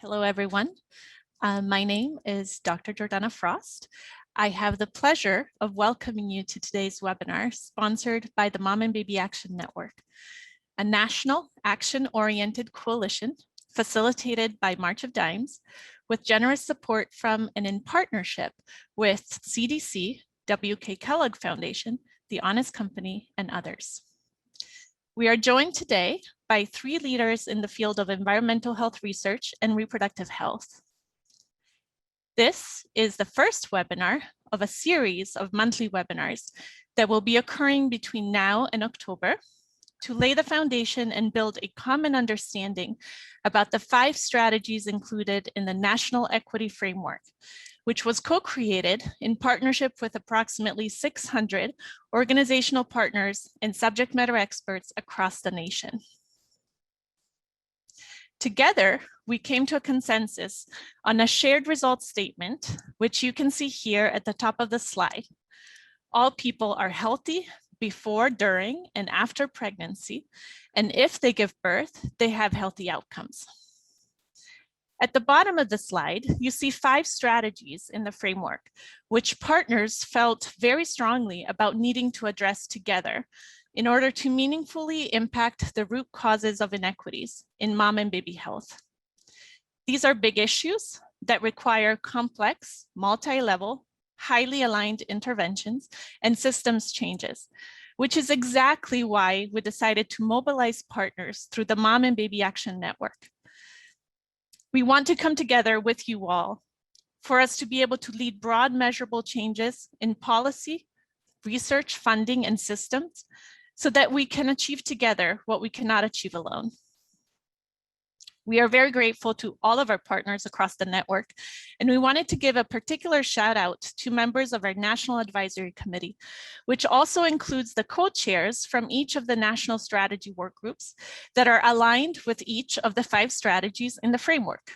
Hello, everyone. My name is Dr. Jordana Frost. I have the pleasure of welcoming you to today's webinar sponsored by the Mom and Baby Action Network, a national action-oriented coalition facilitated by March of Dimes with generous support from and in partnership with CDC, W.K. Kellogg Foundation, The Honest Company, and others. We are joined today by 3 leaders in the field of environmental health research and reproductive health. This is the first webinar of a series of monthly webinars that will be occurring between now and October to lay the foundation and build a common understanding about the 5 strategies included in the National Equity Framework, which was co-created in partnership with approximately 600 organizational partners and subject matter experts across the nation. Together, we came to a consensus on a shared results statement, which you can see here at the top of the slide. All people are healthy before, during, and after pregnancy, and if they give birth, they have healthy outcomes. At the bottom of the slide, you see 5 strategies in the framework, which partners felt very strongly about needing to address together in order to meaningfully impact the root causes of inequities in mom and baby health. These are big issues that require complex, multi-level, highly aligned interventions and systems changes, which is exactly why we decided to mobilize partners through the Mom and Baby Action Network. We want to come together with you all for us to be able to lead broad measurable changes in policy, research, funding, and systems so that we can achieve together what we cannot achieve alone. We are very grateful to all of our partners across the network, and we wanted to give a particular shout out to members of our National Advisory Committee, which also includes the co-chairs from each of the national strategy work groups that are aligned with each of the 5 strategies in the framework.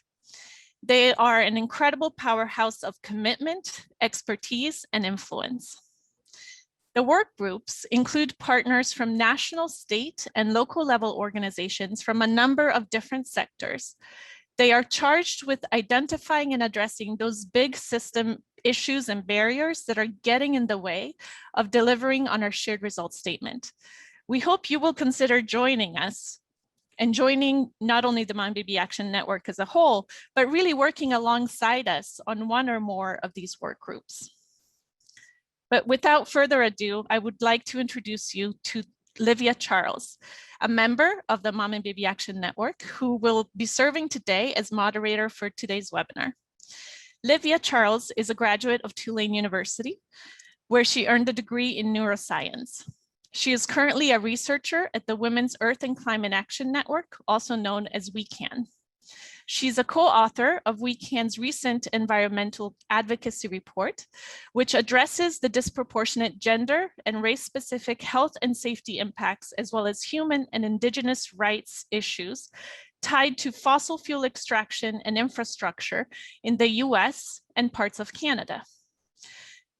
They are an incredible powerhouse of commitment, expertise, and influence. The work groups include partners from national, state, and local level organizations from a number of different sectors. They are charged with identifying and addressing those big system issues and barriers that are getting in the way of delivering on our shared results statement. We hope you will consider joining us and joining not only the Mom and Baby Action Network as a whole, but really working alongside us on one or more of these work groups. But without further ado, I would like to introduce you to Livia Charles, a member of the Mom and Baby Action Network who will be serving today as moderator for today's webinar. Livia Charles is a graduate of Tulane University, where she earned a degree in neuroscience. She is currently a researcher at the Women's Earth and Climate Action Network, also known as WECAN. She's a co-author of WECAN's recent environmental advocacy report, which addresses the disproportionate gender and race-specific health and safety impacts, as well as human and indigenous rights issues tied to fossil fuel extraction and infrastructure in the US and parts of Canada.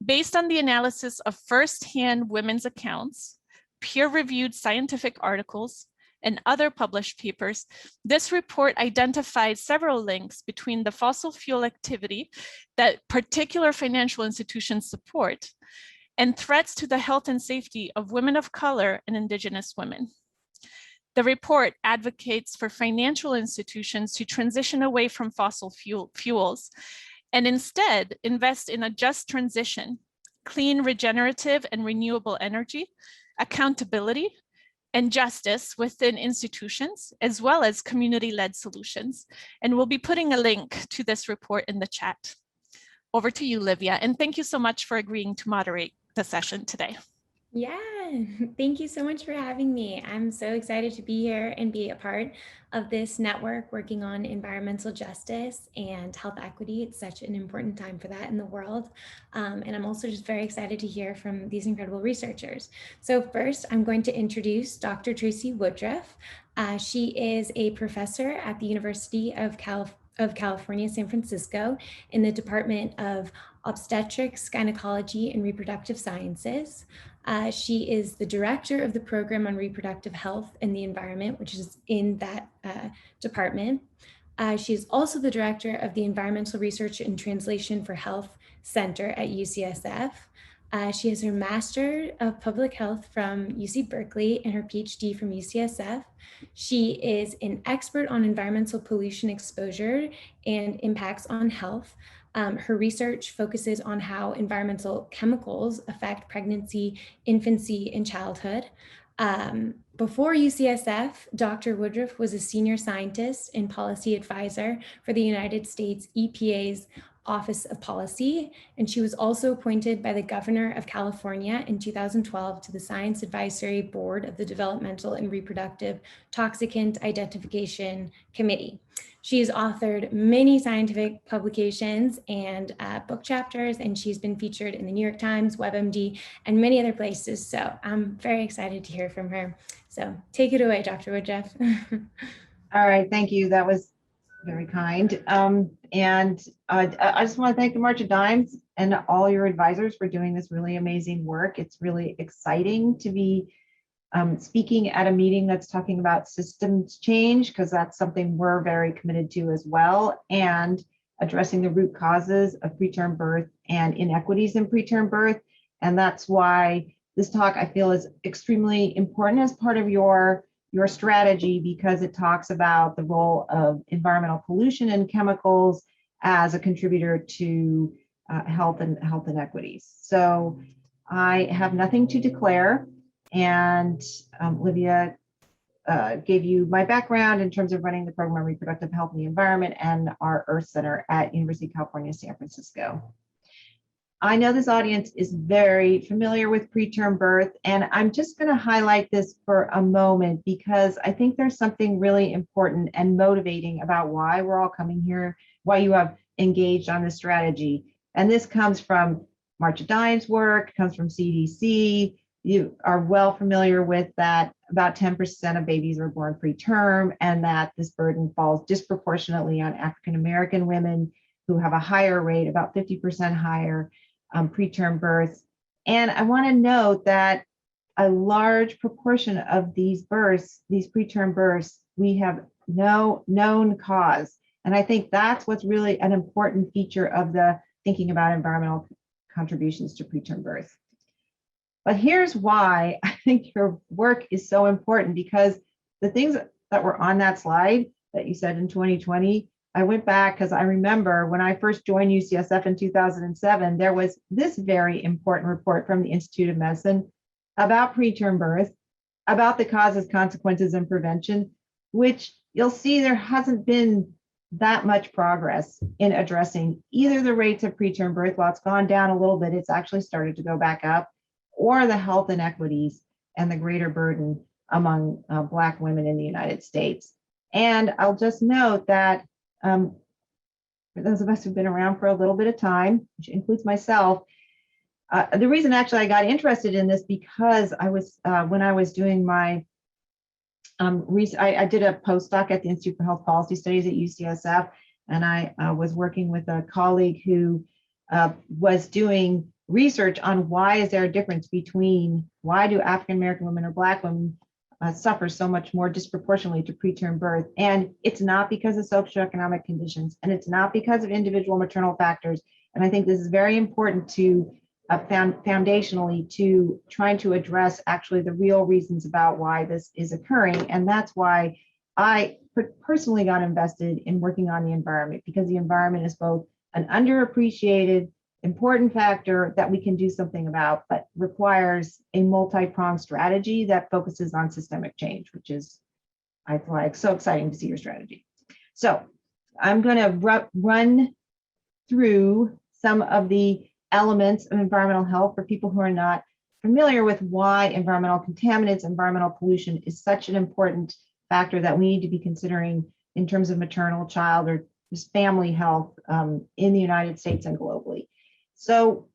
Based on the analysis of first-hand women's accounts, peer-reviewed scientific articles, and other published papers, this report identifies several links between the fossil fuel activity that particular financial institutions support and threats to the health and safety of women of color and Indigenous women. The report advocates for financial institutions to transition away from fossil fuels and instead invest in a just transition, clean, regenerative, and renewable energy, accountability, and justice within institutions, as well as community-led solutions. And we'll be putting a link to this report in the chat. Over to you, Livia, and thank you so much for agreeing to moderate the session today. Yeah, thank you so much for having me. I'm so excited to be here and be a part of this network working on environmental justice and health equity. It's such an important time for that in the world. And I'm also just very excited to hear from these incredible researchers. So first, I'm going to introduce Dr. Tracy Woodruff. She is a professor at the University of California, San Francisco in the Department of Obstetrics, Gynecology, and Reproductive Sciences. She is the director of the Program on Reproductive Health and the Environment, which is in that department. She's also the director of the Environmental Research and Translation for Health Center at UCSF. She has her Master of Public Health from UC Berkeley and her PhD from UCSF. She is an expert on environmental pollution exposure and impacts on health. Her research focuses on how environmental chemicals affect pregnancy, infancy, and childhood. Before UCSF, Dr. Woodruff was a senior scientist and policy advisor for the United States EPA's Office of Policy, and she was also appointed by the Governor of California in 2012 to the Science Advisory Board of the Developmental and Reproductive Toxicant Identification Committee. She has authored many scientific publications and book chapters, and she's been featured in the New York Times, WebMD, and many other places. So I'm very excited to hear from her. So take it away, Dr. Woodruff. All right, thank you. That was very kind. I just want to thank the March of Dimes and all your advisors for doing this really amazing work. It's really exciting to be speaking at a meeting that's talking about systems change, because that's something we're very committed to as well, and addressing the root causes of preterm birth and inequities in preterm birth. And that's why this talk, I feel, is extremely important as part of your strategy, because it talks about the role of environmental pollution and chemicals as a contributor to health inequities. So I have nothing to declare. And Livia gave you my background in terms of running the program on reproductive health and the environment and our Earth Center at University of California, San Francisco. I know this audience is very familiar with preterm birth, and I'm just going to highlight this for a moment because I think there's something really important and motivating about why we're all coming here, why you have engaged on this strategy. And this comes from March of Dimes work, comes from CDC. You are well familiar with that about 10% of babies are born preterm, and that this burden falls disproportionately on African American women who have a higher rate, about 50% higher preterm births. And I want to note that a large proportion of these births, these preterm births, we have no known cause. And I think that's what's really an important feature of the thinking about environmental contributions to preterm birth. But here's why I think your work is so important, because the things that were on that slide that you said in 2020, I went back because I remember when I first joined UCSF in 2007, there was this very important report from the Institute of Medicine about preterm birth, about the causes, consequences, and prevention, which you'll see there hasn't been that much progress in addressing either the rates of preterm birth. While it's gone down a little bit, it's actually started to go back up, or the health inequities and the greater burden among Black women in the United States. And I'll just note that for those of us who've been around for a little bit of time, which includes myself, the reason actually I got interested in this because I was, when I was doing my I did a postdoc at the Institute for Health Policy Studies at UCSF, and I was working with a colleague who was doing research on why is there a difference between why do African American women or Black women suffer so much more disproportionately to preterm birth. And it's not because of socioeconomic conditions, and it's not because of individual maternal factors. And I think this is very important to foundationally to trying to address actually the real reasons about why this is occurring. And that's why I personally got invested in working on the environment, because the environment is both an underappreciated, important factor that we can do something about, but requires a multi-pronged strategy that focuses on systemic change, which is, I feel like, so exciting to see your strategy. So I'm going to run through some of the elements of environmental health for people who are not familiar with why environmental contaminants, environmental pollution is such an important factor that we need to be considering in terms of maternal, child, or just family health in the United States and globally. So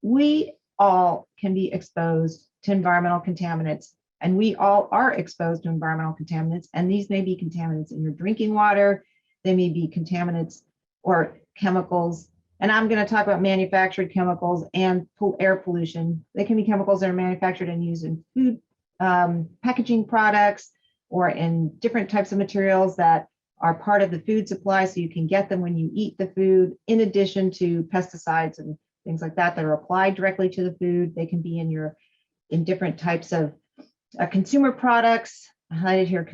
we all can be exposed to environmental contaminants, and we all are exposed to environmental contaminants. And these may be contaminants in your drinking water. They may be contaminants or chemicals. And I'm going to talk about manufactured chemicals and air pollution. They can be chemicals that are manufactured and used in food packaging products, or in different types of materials that are part of the food supply, so you can get them when you eat the food, in addition to pesticides and things like that that are applied directly to the food. They can be in different types of consumer products, highlighted here,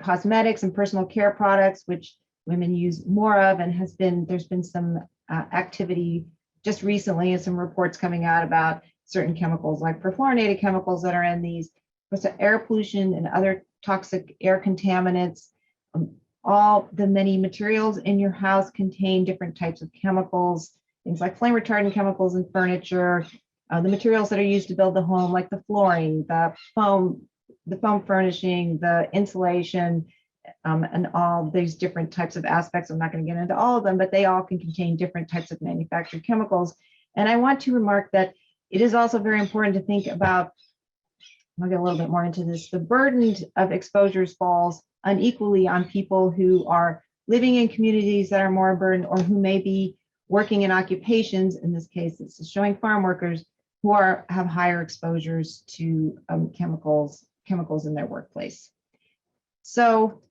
cosmetics and personal care products, which women use more of, and there's been some activity just recently and some reports coming out about certain chemicals like perfluorinated chemicals that are in these, air pollution and other toxic air contaminants. All the many materials in your house contain different types of chemicals, things like flame retardant chemicals in furniture, the materials that are used to build the home, like the flooring, the foam furnishing, the insulation, and all these different types of aspects. I'm not going to get into all of them, but they all can contain different types of manufactured chemicals. And I want to remark that it is also very important to think about, I'll get a little bit more into this, the burden of exposures falls unequally on people who are living in communities that are more burdened, or who may be working in occupations. In this case, it's showing farm workers who have higher exposures to chemicals in their workplace. So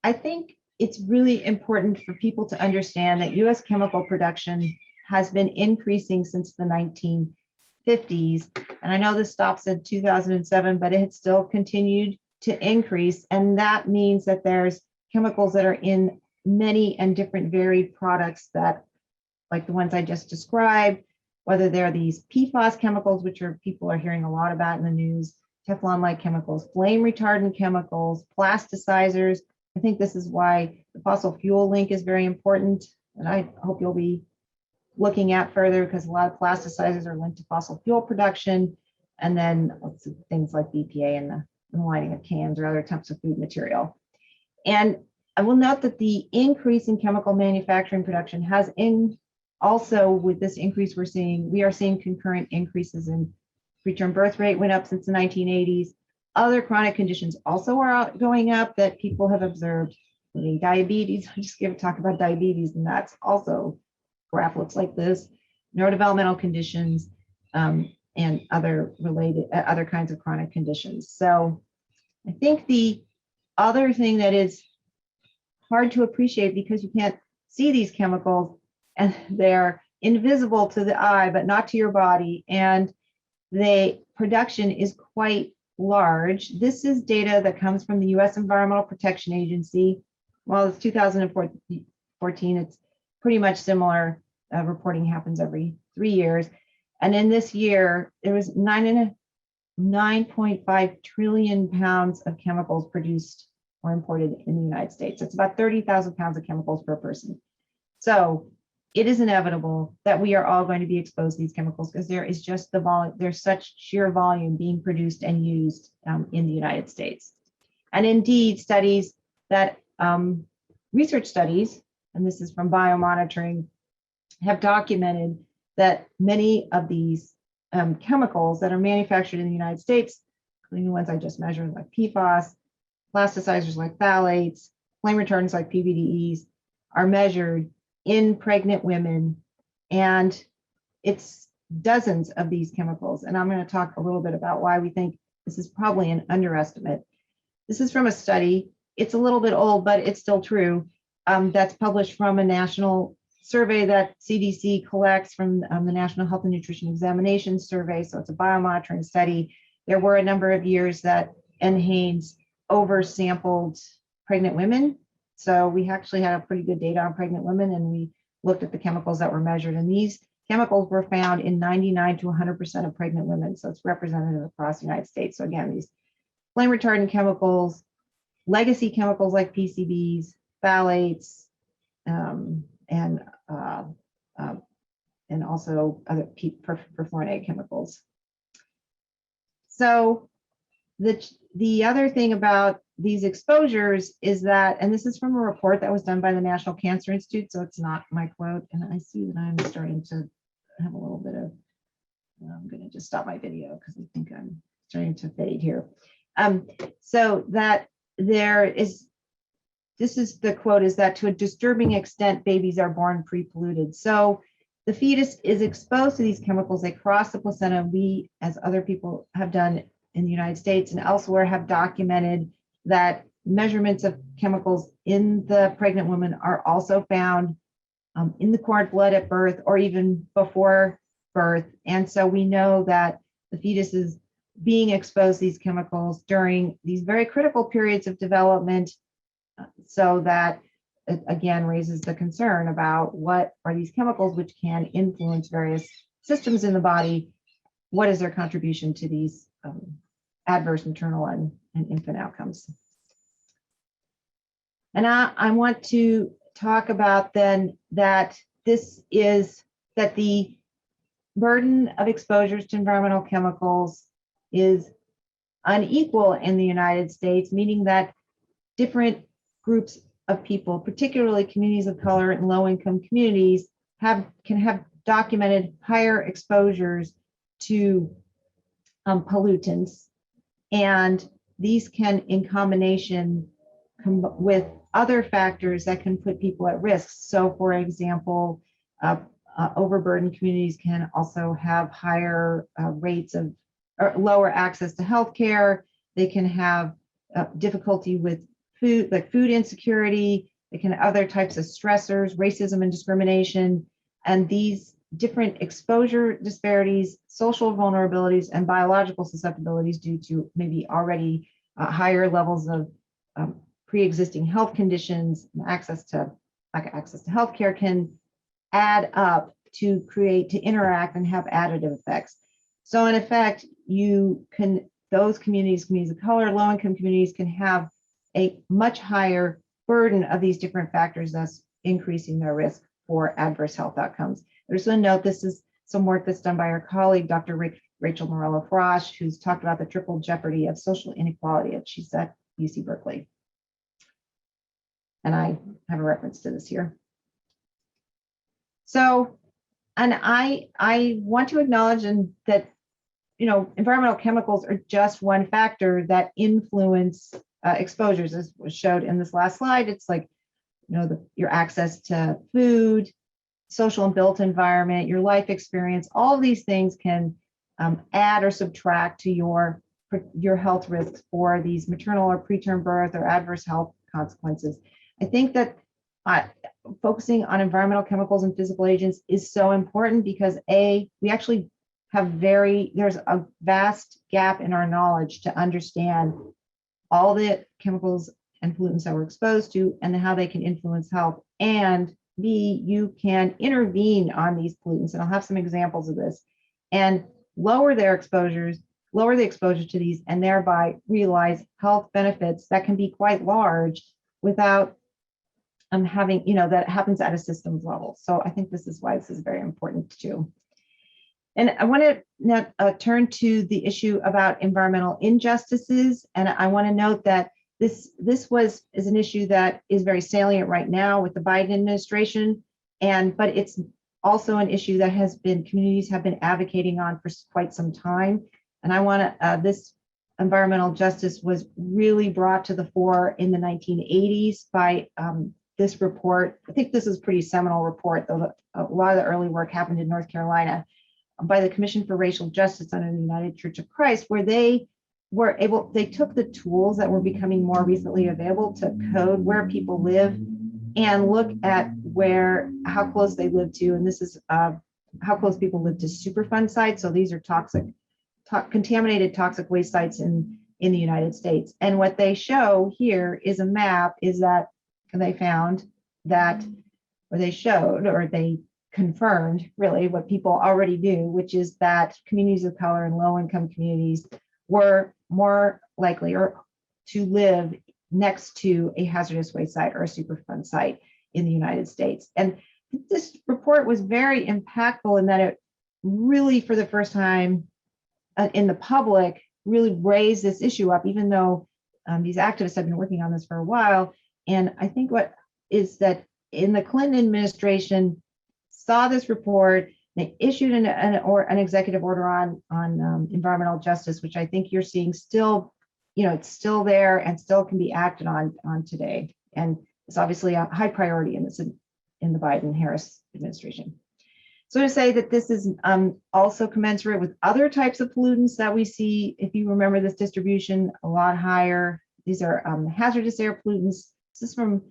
I think it's really important for people to understand that U.S. chemical production has been increasing since the 1950s. And I know this stops at 2007, but it had still continued to increase. And that means that there's chemicals that are in many and different varied products that, like the ones I just described, whether they're these PFAS chemicals, which people are hearing a lot about in the news, Teflon-like chemicals, flame retardant chemicals, plasticizers. I think this is why the fossil fuel link is very important, and I hope you'll be looking at further, because a lot of plasticizers are linked to fossil fuel production, and then things like BPA and the lining of cans or other types of food material. And I will note that the increase in chemical manufacturing production has also, with this increase we are seeing concurrent increases in preterm birth rate went up since the 1980s. Other chronic conditions also are going up that people have observed, including diabetes. I just talk about diabetes, and that's also, graph looks like this, neurodevelopmental conditions, and other kinds of chronic conditions. So I think the other thing that is hard to appreciate, because you can't see these chemicals and they're invisible to the eye, but not to your body, and the production is quite large. This is data that comes from the U.S. Environmental Protection Agency. Well, it's 2014. It's pretty much similar. Reporting happens every 3 years. And in this year, there was 9.5 trillion pounds of chemicals produced or imported in the United States. It's about 30,000 pounds of chemicals per person. So it is inevitable that we are all going to be exposed to these chemicals, because there is just there's such sheer volume being produced and used in the United States. And indeed, research studies, and this is from biomonitoring, have documented that many of these chemicals that are manufactured in the United States, including the ones I just measured, like PFAS, plasticizers like phthalates, flame retardants like PBDEs, are measured in pregnant women, and it's dozens of these chemicals. And I'm going to talk a little bit about why we think this is probably an underestimate. This is from a study. It's a little bit old, but it's still true. That's published from a national survey that CDC collects from the National Health and Nutrition Examination Survey. So it's a biomonitoring study. There were a number of years that NHANES oversampled pregnant women. So we actually had a pretty good data on pregnant women, and we looked at the chemicals that were measured. And these chemicals were found in 99 to 100% of pregnant women. So it's representative across the United States. So again, these flame retardant chemicals, legacy chemicals like PCBs, phthalates, and also other perfluorinated chemicals. So the other thing about these exposures is that, and this is from a report that was done by the National Cancer Institute, so it's not my quote, and I see that I'm starting to have a little bit of, I'm going to just stop my video because I think I'm starting to fade here. So that this is the quote, is that to a disturbing extent, babies are born pre-polluted. So the fetus is exposed to these chemicals, they cross the placenta. We, as other people have done in the United States and elsewhere, have documented that measurements of chemicals in the pregnant woman are also found in the cord blood at birth or even before birth. And so we know that the fetus is being exposed to these chemicals during these very critical periods of development, so that it again raises the concern about what are these chemicals which can influence various systems in the body. What is their contribution to these adverse maternal and infant outcomes? And I want to talk about then that the burden of exposures to environmental chemicals is unequal in the United States, meaning that different groups of people, particularly communities of color and low-income communities, can have documented higher exposures to pollutants, and these can, in combination with other factors that can put people at risk. So, for example, overburdened communities can also have higher rates of or lower access to healthcare. They can have difficulty with food, like food insecurity. They can have other types of stressors, racism and discrimination. And these different exposure disparities, social vulnerabilities, and biological susceptibilities due to maybe already higher levels of pre-existing health conditions and lack of access to healthcare can add up to interact and have additive effects. So in effect, those communities of color, low-income communities can have a much higher burden of these different factors, thus increasing their risk for adverse health outcomes. There's a note, this is some work that's done by our colleague, Dr. Rachel Morello-Frosch, who's talked about the triple jeopardy of social inequality. She's at UC Berkeley. And I have a reference to this here. So, and I want to acknowledge that, environmental chemicals are just one factor that influence exposures, as was showed in this last slide. It's like, your access to food, social and built environment, your life experience, all of these things can add or subtract to your health risks for these maternal or preterm birth or adverse health consequences. I think that focusing on environmental chemicals and physical agents is so important because we actually there's a vast gap in our knowledge to understand all the chemicals and pollutants that we're exposed to and how they can influence health. And B, you can intervene on these pollutants, and I'll have some examples of this, and lower the exposure to these, and thereby realize health benefits that can be quite large without having, that happens at a systems level. So I think this is why this is very important too. And I want to now turn to the issue about environmental injustices. And I want to note that this is an issue that is very salient right now with the Biden administration, but it's also an issue that communities have been advocating on for quite some time. And I want to, this environmental justice was really brought to the fore in the 1980s by this report. I think this is a pretty seminal report, though a lot of the early work happened in North Carolina by the Commission for Racial Justice under the United Church of Christ, where they took the tools that were becoming more recently available to code where people live and look at how close they live to, and this is how close people live to Superfund sites. So these are contaminated toxic waste sites in the United States. And what they show here is a map, they confirmed really what people already knew, which is that communities of color and low-income communities were more likely to live next to a hazardous waste site or a Superfund site in the United States. And this report was very impactful in that it really, for the first time in the public, really raised this issue up, even though these activists have been working on this for a while. And I think what is that in the Clinton administration saw this report, they issued an executive order on environmental justice, which I think you're seeing still, it's still there and still can be acted on today. And it's obviously a high priority in the Biden-Harris administration. So to say that this is also commensurate with other types of pollutants that we see, if you remember this distribution, a lot higher these are hazardous air pollutants. This is from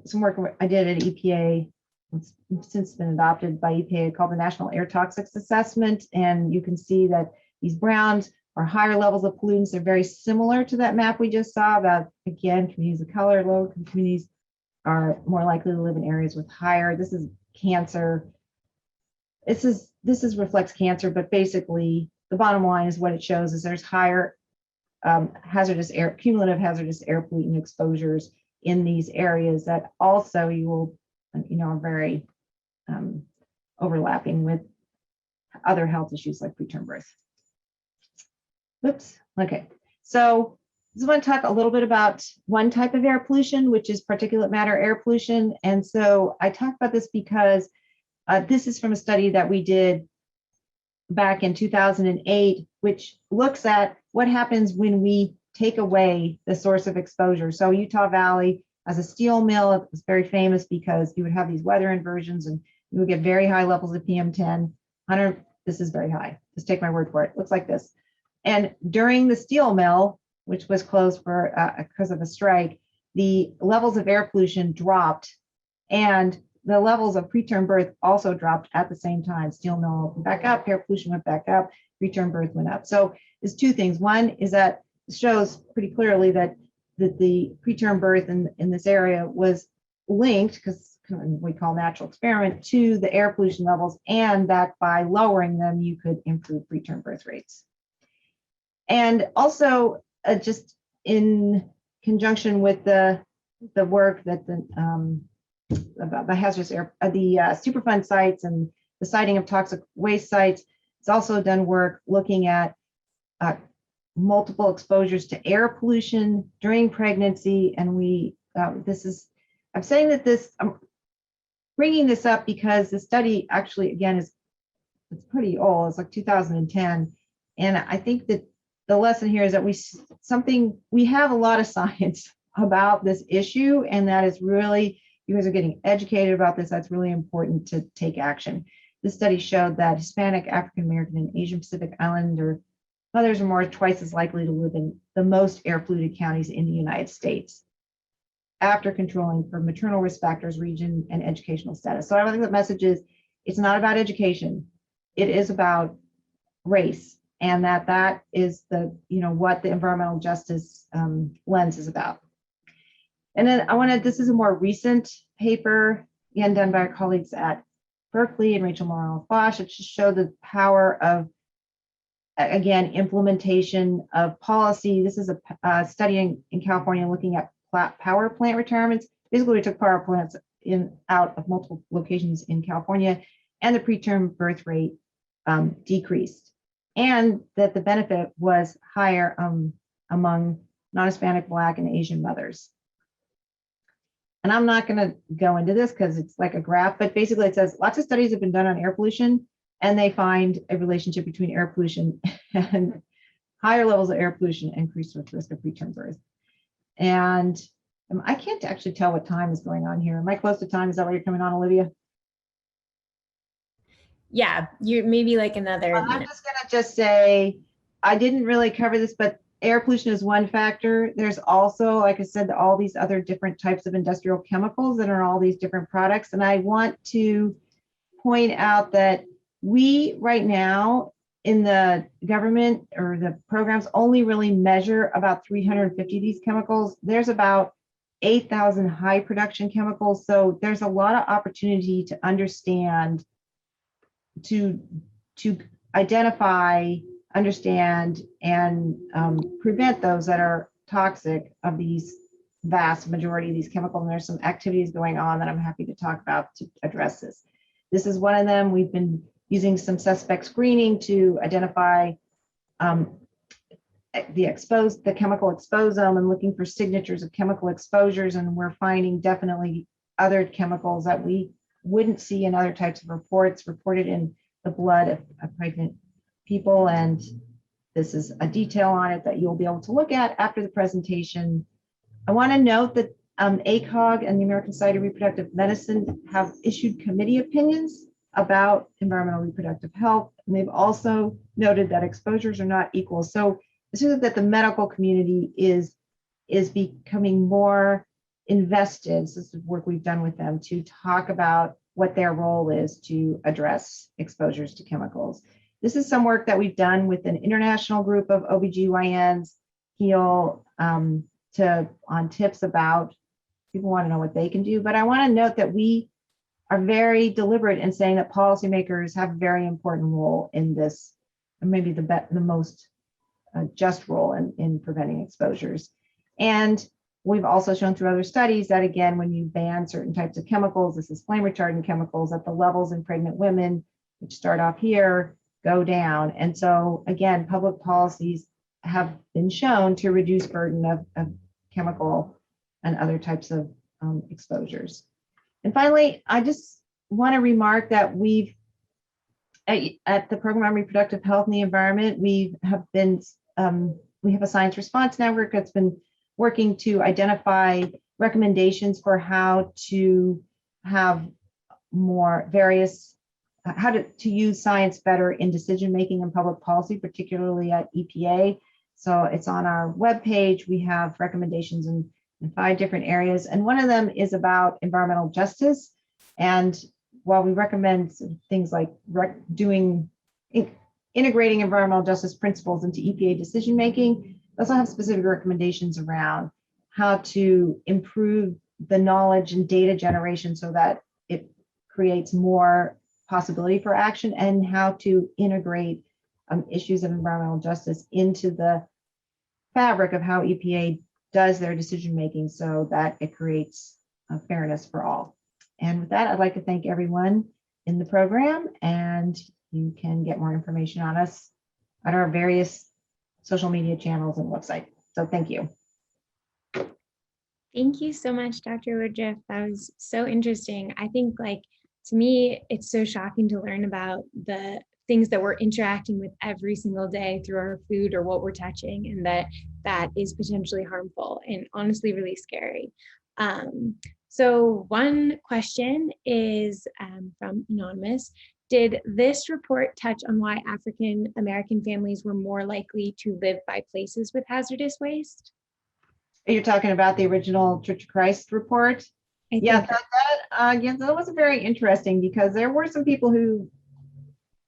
some work I did at EPA. It's since been adopted by EPA, called the National Air Toxics Assessment. And you can see that these browns are higher levels of pollutants. They're very similar to that map we just saw about, again, communities of color. Low communities are more likely to live in areas with higher. This is cancer. This is reflects cancer, but basically the bottom line is what it shows is there's higher cumulative hazardous air pollutant exposures in these areas that also you will, are very overlapping with other health issues like preterm birth. Oops. Okay. So I just want to talk a little bit about one type of air pollution, which is particulate matter air pollution. And so I talk about this because this is from a study that we did back in 2008, which looks at what happens when we take away the source of exposure. So Utah Valley as a steel mill, it was very famous because you would have these weather inversions and you would get very high levels of PM10. 100, this is very high. Just take my word for it. It looks like this. And during the steel mill, which was closed for because of a strike, the levels of air pollution dropped, and the levels of preterm birth also dropped at the same time. Steel mill went back up, air pollution went back up, preterm birth went up. So there's two things. One is that it shows pretty clearly that the preterm birth in this area was linked, because we call natural experiment, to the air pollution levels, and that by lowering them, you could improve preterm birth rates. And also, just in conjunction with the work that about the hazardous air, the Superfund sites and the siting of toxic waste sites, it's also done work looking at multiple exposures to air pollution during pregnancy. And I'm saying that I'm bringing this up because the study actually, again, it's pretty old. It's like 2010. And I think that the lesson here is that we have a lot of science about this issue, and that is really, you guys are getting educated about this. That's really important to take action. This study showed that Hispanic, African American, and Asian Pacific Islander mothers are more twice as likely to live in the most air polluted counties in the United States after controlling for maternal risk factors, region, and educational status. So I think the message is, it's not about education. It is about race. And that is what the environmental justice lens is about. And then this is a more recent paper, again, done by our colleagues at Berkeley and Rachel Morales-Bosch. It just showed the power of, again, implementation of policy. This is a study in California looking at power plant retirements. Basically, we took power plants out of multiple locations in California, and the preterm birth rate decreased. And that the benefit was higher among non-Hispanic, Black, and Asian mothers. And I'm not going to go into this because it's like a graph, but basically it says lots of studies have been done on air pollution, and they find a relationship between air pollution and higher levels of air pollution increased with risk of preterm birth. And I can't actually tell what time is going on here. Am I close to time? Is that why you're coming on, Olivia? Yeah, you're maybe like another I'm minute. just gonna say, I didn't really cover this, but air pollution is one factor. There's also, like I said, all these other different types of industrial chemicals that are all these different products. And I want to point out that we right now in the government or the programs only really measure about 350 of these chemicals. There's about 8,000 high production chemicals. So there's a lot of opportunity to understand, to identify, understand, and prevent those that are toxic of these vast majority of these chemicals. And there's some activities going on that I'm happy to talk about to address this. This is one of them. We've been using some suspect screening to identify the chemical exposome and looking for signatures of chemical exposures. And we're finding definitely other chemicals that we wouldn't see in other types of reports reported in the blood of pregnant people. And this is a detail on it that you'll be able to look at after the presentation. I want to note that ACOG and the American Society of Reproductive Medicine have issued committee opinions about environmental reproductive health. And they've also noted that exposures are not equal. So this is that the medical community is is becoming more invested. So this is work we've done with them to talk about what their role is to address exposures to chemicals. This is some work that we've done with an international group of OBGYNs, HEAL, on tips about, people want to know what they can do. But I want to note that we are very deliberate in saying that policymakers have a very important role in this, and maybe the most just role in preventing exposures. And we've also shown through other studies that, again, when you ban certain types of chemicals, this is flame retardant chemicals, at the levels in pregnant women, which start off here, go down. And so, again, public policies have been shown to reduce burden of chemical and other types of exposures. And finally, I just want to remark that we've, at the Program on Reproductive Health and the Environment, we have a science response network that's been working to identify recommendations for how to have more various, how to use science better in decision making and public policy, particularly at EPA. So it's on our webpage. We have recommendations in 5 different areas, and one of them is about environmental justice. And while we recommend things like integrating environmental justice principles into EPA decision making, we also have specific recommendations around how to improve the knowledge and data generation so that it creates more possibility for action, and how to integrate issues of environmental justice into the fabric of how EPA does their decision making so that it creates fairness for all. And with that, I'd like to thank everyone in the program, and you can get more information on us at our various social media channels and website. So thank you. Thank you so much, Dr. Woodruff. That was so interesting. I think, like, to me, it's so shocking to learn about the things that we're interacting with every single day through our food or what we're touching, and that is potentially harmful and honestly really scary. So one question is from Anonymous. Did this report touch on why African American families were more likely to live by places with hazardous waste? You're talking about the original Church of Christ report? Yeah, that was very interesting, because there were some people who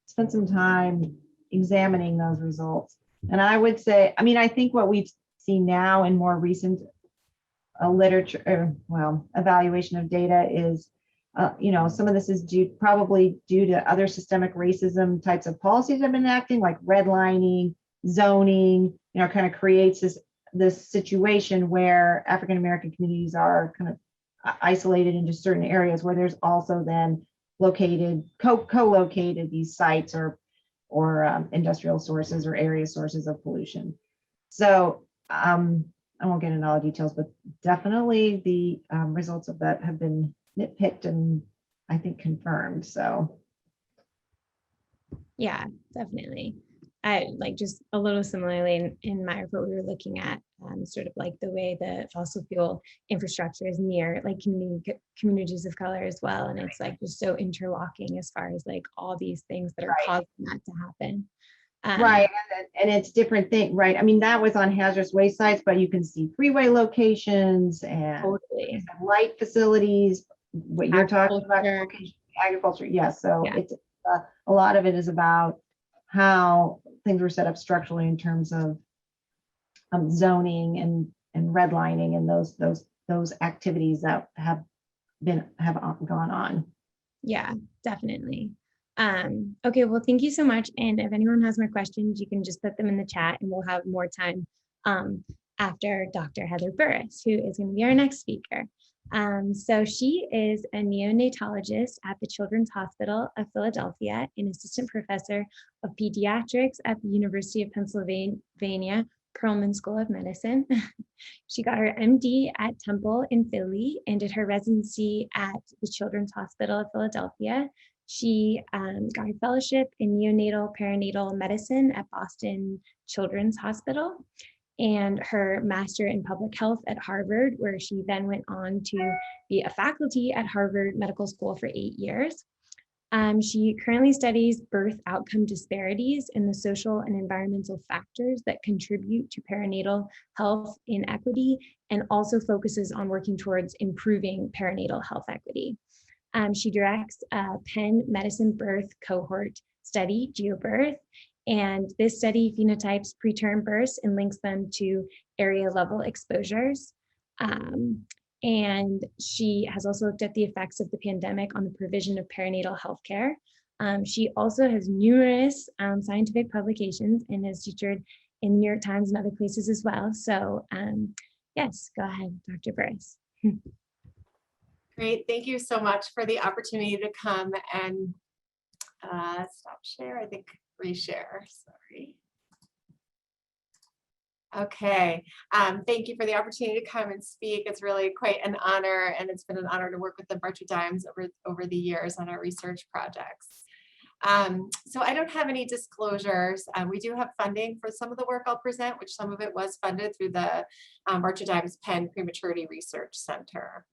spent some time examining those results. And I would say, I mean, I think what we've seen now in more recent evaluation of data is, some of this is probably due to other systemic racism types of policies that have been acting, like redlining, zoning, kind of creates this situation where African American communities are kind of isolated into certain areas, where there's also then co-located these sites or industrial sources or area sources of pollution. So I won't get into all the details, but definitely the results of that have been nitpicked and I think confirmed. So yeah, definitely. I like, just a little similarly in my report, we were looking at sort of like the way the fossil fuel infrastructure is near like communities of color as well. And it's like just so interlocking as far as like all these things that are causing that to happen. Right, and it's different thing, right? I mean, that was on hazardous waste sites, but you can see freeway locations and light facilities, what you're talking about, agriculture. Yes, so it's a lot of it is about how things were set up structurally in terms of zoning and redlining and those activities that have gone on. Yeah, definitely. Okay, well, thank you so much. And if anyone has more questions, you can just put them in the chat, and we'll have more time after Dr. Heather Burris, who is going to be our next speaker. So she is a neonatologist at the Children's Hospital of Philadelphia, an assistant professor of pediatrics at the University of Pennsylvania Perelman School of Medicine. She got her MD at Temple in Philly and did her residency at the Children's Hospital of Philadelphia. She got her fellowship in neonatal perinatal medicine at Boston Children's Hospital, and her master in public health at Harvard, where she then went on to be a faculty at Harvard Medical School for 8 years. She currently studies birth outcome disparities and the social and environmental factors that contribute to perinatal health inequity, and also focuses on working towards improving perinatal health equity. She directs a Penn Medicine Birth Cohort study, GeoBirth, and this study phenotypes preterm births and links them to area level exposures. And she has also looked at the effects of the pandemic on the provision of perinatal health care. She also has numerous scientific publications and has featured in the New York Times and other places as well. So yes, go ahead, Dr. Burris. Great, thank you so much for the opportunity to come and stop share, I think reshare, sorry. Okay, thank you for the opportunity to come and speak. It's really quite an honor, and it's been an honor to work with the March of Dimes over the years on our research projects. So I don't have any disclosures. We do have funding for some of the work I'll present, which some of it was funded through the March of Dimes Penn Prematurity Research Center.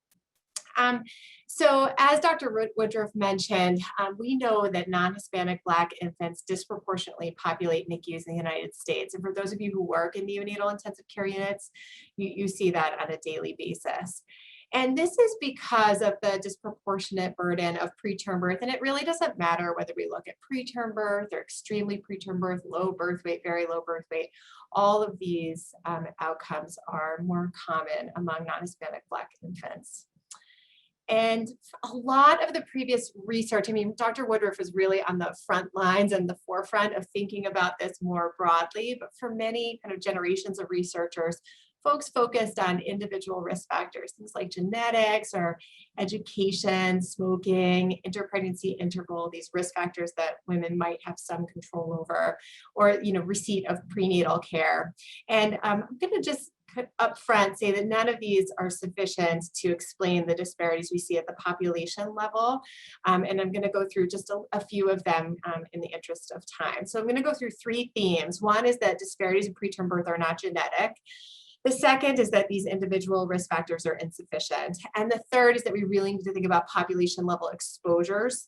So as Dr. Woodruff mentioned, we know that non-Hispanic Black infants disproportionately populate NICUs in the United States. And for those of you who work in neonatal intensive care units, you see that on a daily basis. And this is because of the disproportionate burden of preterm birth. And it really doesn't matter whether we look at preterm birth or extremely preterm birth, low birth weight, very low birth weight. All of these outcomes are more common among non-Hispanic Black infants. And a lot of the previous research, I mean, Dr. Woodruff was really on the front lines and the forefront of thinking about this more broadly, but for many kind of generations of researchers, folks focused on individual risk factors, things like genetics or education, smoking, interpregnancy interval, these risk factors that women might have some control over, or receipt of prenatal care. And I'm going to just up front say that none of these are sufficient to explain the disparities we see at the population level. And I'm going to go through just a few of them in the interest of time. So I'm going to go through three themes. One is that disparities in preterm birth are not genetic. The second is that these individual risk factors are insufficient. And the third is that we really need to think about population level exposures.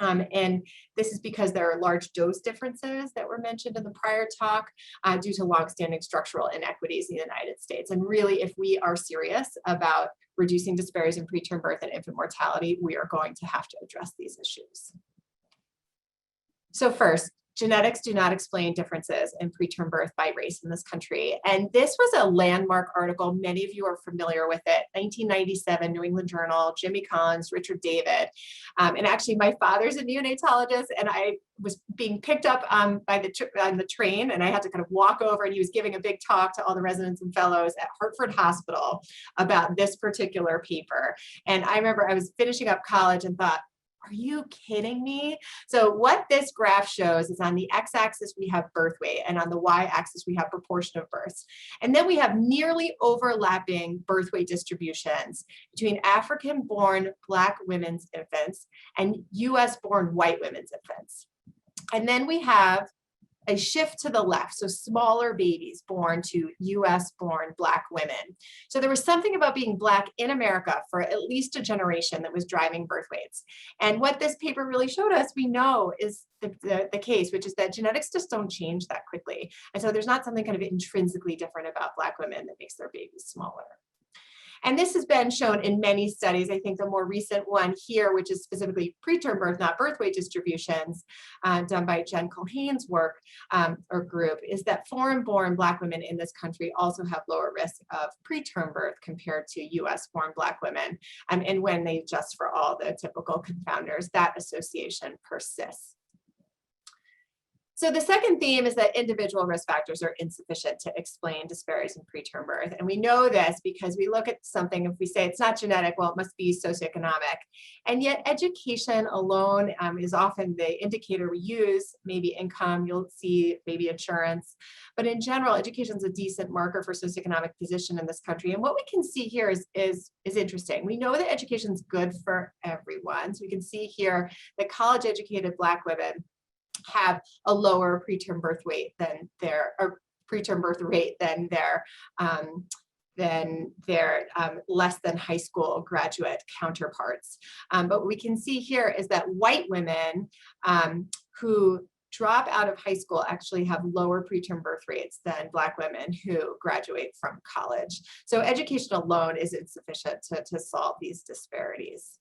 And this is because there are large dose differences that were mentioned in the prior talk due to longstanding structural inequities in the United States. And really, if we are serious about reducing disparities in preterm birth and infant mortality, we are going to have to address these issues. So first, genetics do not explain differences in preterm birth by race in this country. And this was a landmark article. Many of you are familiar with it. 1997, New England Journal, Jimmy Collins, Richard David. And actually, my father's a neonatologist, and I was being picked up on the train, and I had to kind of walk over, and he was giving a big talk to all the residents and fellows at Hartford Hospital about this particular paper. And I remember I was finishing up college and thought, are you kidding me? So what this graph shows is on the x-axis, we have birth weight, and on the y-axis, we have proportion of births. And then we have nearly overlapping birth weight distributions between African-born Black women's infants and US-born white women's infants. And then we have a shift to the left, so smaller babies born to US-born Black women. So there was something about being Black in America for at least a generation that was driving birth weights. And what this paper really showed us, we know is the case, which is that genetics just don't change that quickly. And so there's not something kind of intrinsically different about Black women that makes their babies smaller. And this has been shown in many studies. I think the more recent one here, which is specifically preterm birth, not birth weight distributions, done by Jen Culhane's work or group, is that foreign-born Black women in this country also have lower risk of preterm birth compared to US-born Black women. And when they adjust for all the typical confounders, that association persists. So the second theme is that individual risk factors are insufficient to explain disparities in preterm birth. And we know this because we look at something, if we say it's not genetic, well, it must be socioeconomic. And yet education alone is often the indicator we use, maybe income, you'll see maybe insurance. But in general, education is a decent marker for socioeconomic position in this country. And what we can see here is interesting. We know that education is good for everyone. So we can see here that college-educated Black women have a lower preterm birth weight than their, or preterm birth rate than their their less than high school graduate counterparts. But what we can see here is that white women who drop out of high school actually have lower preterm birth rates than Black women who graduate from college. So education alone is insufficient to solve these disparities.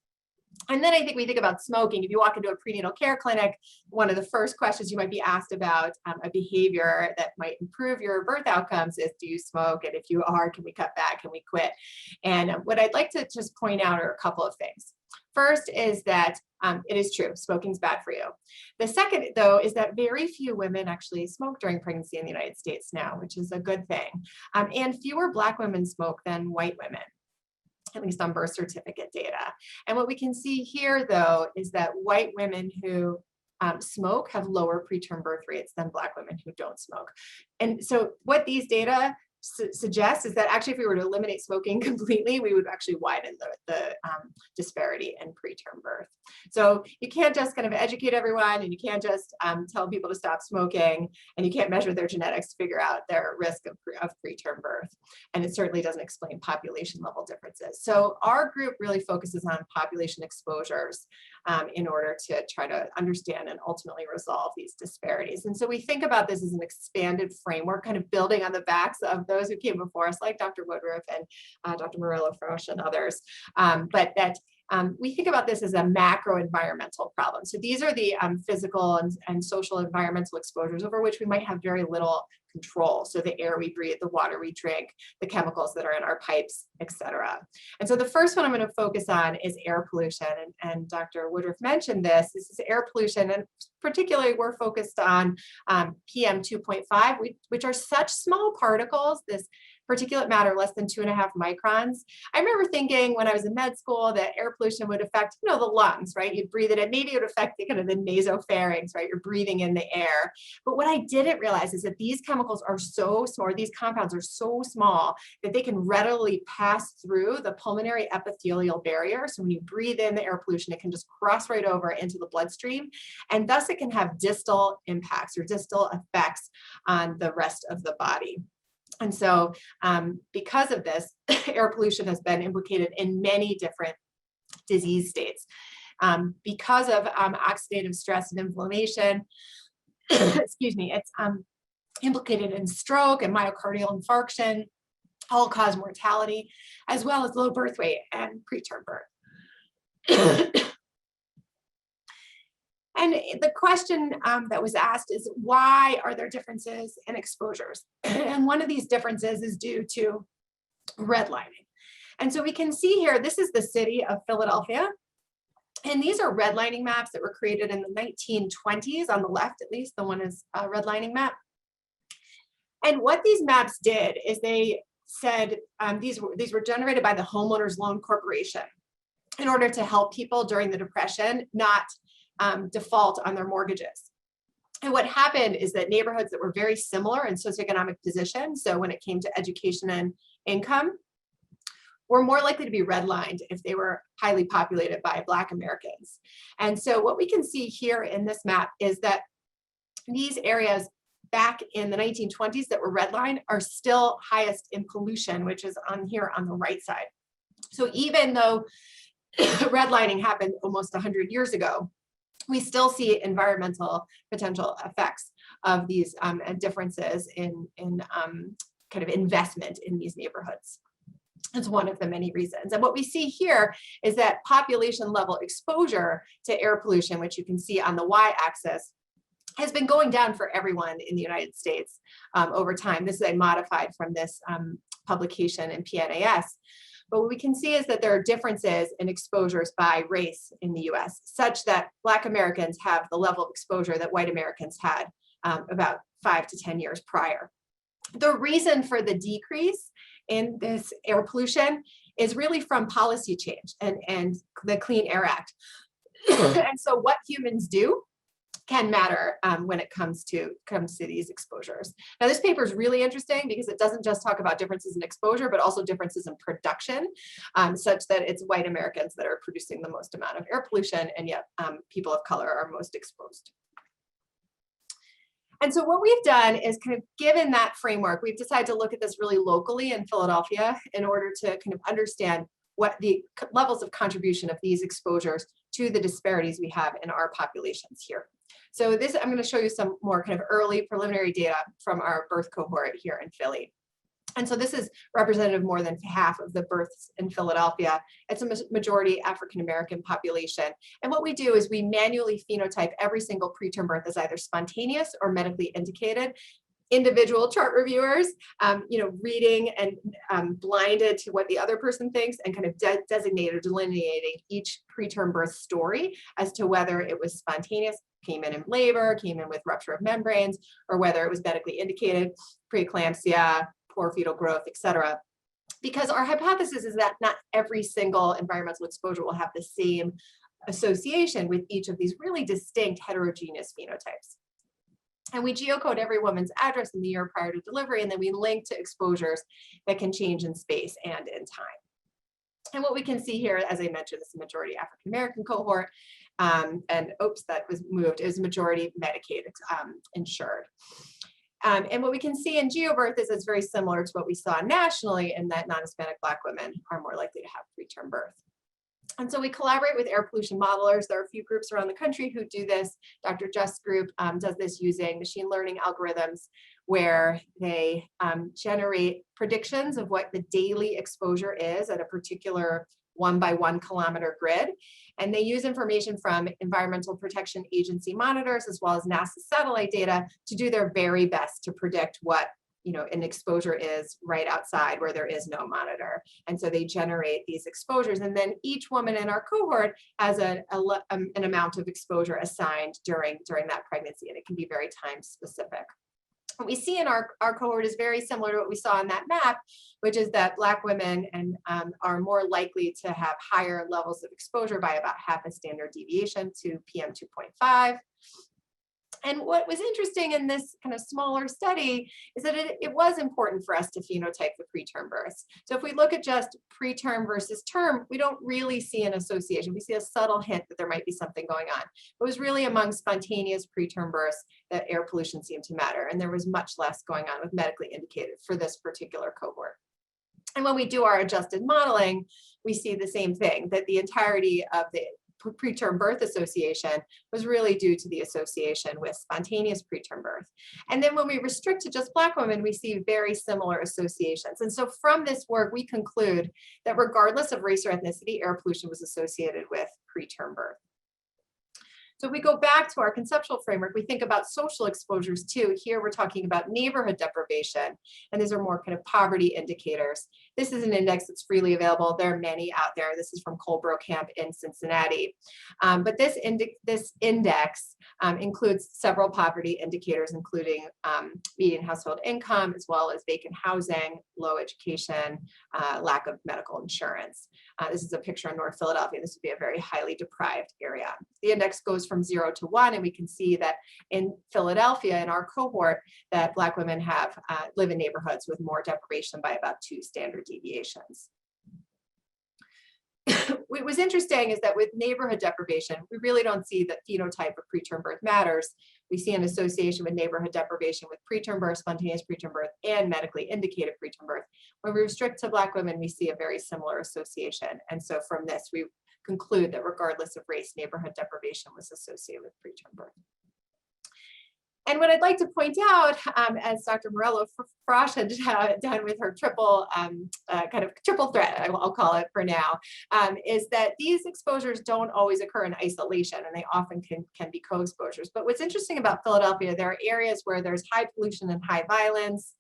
And then I think we think about smoking. If you walk into a prenatal care clinic, one of the first questions you might be asked about a behavior that might improve your birth outcomes is, do you smoke? And if you are, can we cut back? Can we quit? And what I'd like to just point out are a couple of things. First is that it is true, smoking's bad for you. The second, though, is that very few women actually smoke during pregnancy in the United States now, which is a good thing. And fewer Black women smoke than white women, at least on birth certificate data. And what we can see here, though, is that white women who smoke have lower preterm birth rates than Black women who don't smoke. And so what these data suggests is that actually if we were to eliminate smoking completely, we would actually widen the disparity in preterm birth. So you can't just kind of educate everyone, and you can't just tell people to stop smoking, and you can't measure their genetics to figure out their risk of preterm birth. And it certainly doesn't explain population level differences. So our group really focuses on population exposures in order to try to understand and ultimately resolve these disparities. And so we think about this as an expanded framework, kind of building on the backs of those who came before us, like Dr. Woodruff and Dr. Morello-Frosch and others, but that we think about this as a macro environmental problem. So these are the physical and social environmental exposures over which we might have very little control. So the air we breathe, the water we drink, the chemicals that are in our pipes, et cetera. And so the first one I'm going to focus on is air pollution. And Dr. Woodruff mentioned this. This is air pollution. And particularly we're focused on PM 2.5, which are such small particles, this particulate matter less than 2.5 microns. I remember thinking when I was in med school that air pollution would affect, the lungs, right? You'd breathe it in, maybe it would affect the kind of the nasopharynx, right? You're breathing in the air. But what I didn't realize is that these chemicals are so small, or these compounds are so small that they can readily pass through the pulmonary epithelial barrier. So when you breathe in the air pollution, it can just cross right over into the bloodstream. And thus it can have distal impacts or distal effects on the rest of the body. And so because of this, air pollution has been implicated in many different disease states. Because of oxidative stress and inflammation, excuse me, it's implicated in stroke and myocardial infarction, all-cause mortality, as well as low birth weight and preterm birth. And the question that was asked is, why are there differences in exposures? And one of these differences is due to redlining. And so we can see here, this is the city of Philadelphia. And these are redlining maps that were created in the 1920s, on the left at least, the one is a redlining map. And what these maps did is they said, these were generated by the Homeowners Loan Corporation in order to help people during the Depression not default on their mortgages. And what happened is that neighborhoods that were very similar in socioeconomic position, so when it came to education and income, were more likely to be redlined if they were highly populated by Black Americans. And so what we can see here in this map is that these areas back in the 1920s that were redlined are still highest in pollution, which is on here on the right side. So even though redlining happened almost 100 years ago, we still see environmental potential effects of these differences in kind of investment in these neighborhoods. It's one of the many reasons. And what we see here is that population level exposure to air pollution, which you can see on the y-axis, has been going down for everyone in the United States over time. This is a modified from this publication in PNAS. But what we can see is that there are differences in exposures by race in the US, such that Black Americans have the level of exposure that white Americans had about 5 to 10 years prior. The reason for the decrease in this air pollution is really from policy change and the Clean Air Act. And so what humans do can matter when it comes to these exposures. Now, this paper is really interesting because it doesn't just talk about differences in exposure, but also differences in production, such that it's white Americans that are producing the most amount of air pollution, and yet people of color are most exposed. And so what we've done is kind of given that framework, we've decided to look at this really locally in Philadelphia in order to kind of understand what the levels of contribution of these exposures to the disparities we have in our populations here. So this, I'm going to show you some more kind of early preliminary data from our birth cohort here in Philly. And so this is representative of more than half of the births in Philadelphia. It's a majority African-American population. And what we do is we manually phenotype every single preterm birth as either spontaneous or medically indicated. Individual chart reviewers, reading and blinded to what the other person thinks and kind of designated or delineating each preterm birth story as to whether it was spontaneous, came in labor, came in with rupture of membranes, or whether it was medically indicated, preeclampsia, poor fetal growth, et cetera. Because our hypothesis is that not every single environmental exposure will have the same association with each of these really distinct heterogeneous phenotypes. And we geocode every woman's address in the year prior to delivery, and then we link to exposures that can change in space and in time. And what we can see here, as I mentioned, is a majority African-American cohort, and oops, that was moved, is majority Medicaid insured. And what we can see in GeoBirth is it's very similar to what we saw nationally in that non-Hispanic Black women are more likely to have preterm birth. And so we collaborate with air pollution modelers. There are a few groups around the country who do this. Dr. Just's group does this using machine learning algorithms where they generate predictions of what the daily exposure is at a particular 1 by 1 kilometer grid. And they use information from Environmental Protection Agency monitors as well as NASA satellite data to do their very best to predict what an exposure is right outside where there is no monitor. And so they generate these exposures. And then each woman in our cohort has an amount of exposure assigned during that pregnancy, and it can be very time specific. What we see in our cohort is very similar to what we saw on that map, which is that Black women are more likely to have higher levels of exposure by about half a standard deviation to PM 2.5. And what was interesting in this kind of smaller study is that it was important for us to phenotype the preterm births. So if we look at just preterm versus term, we don't really see an association. We see a subtle hint that there might be something going on. It was really among spontaneous preterm births that air pollution seemed to matter. And there was much less going on with medically indicated for this particular cohort. And when we do our adjusted modeling, we see the same thing, that the entirety of the preterm birth association was really due to the association with spontaneous preterm birth. And then when we restrict to just Black women, we see very similar associations. And so from this work, we conclude that regardless of race or ethnicity, air pollution was associated with preterm birth. So if we go back to our conceptual framework, we think about social exposures too. Here we're talking about neighborhood deprivation, and these are more kind of poverty indicators. This is an index that's freely available. There are many out there. This is from Colebrook-Camp in Cincinnati. But this index includes several poverty indicators, including median household income, as well as vacant housing, low education, lack of medical insurance. This is a picture of North Philadelphia. This would be a very highly deprived area. The index goes from 0 to 1, and we can see that in Philadelphia, in our cohort, that Black women live in neighborhoods with more deprivation by about 2 standard deviations. What was interesting is that with neighborhood deprivation, we really don't see that phenotype of preterm birth matters. We see an association with neighborhood deprivation with preterm birth, spontaneous preterm birth, and medically indicated preterm birth. When we restrict to Black women, we see a very similar association. And so from this, we conclude that regardless of race, neighborhood deprivation was associated with preterm birth. And what I'd like to point out, as Dr. Morello-Frosch had done with her triple threat, I'll call it for now, is that these exposures don't always occur in isolation, and they often can be co-exposures. But what's interesting about Philadelphia, there are areas where there's high pollution and high violence,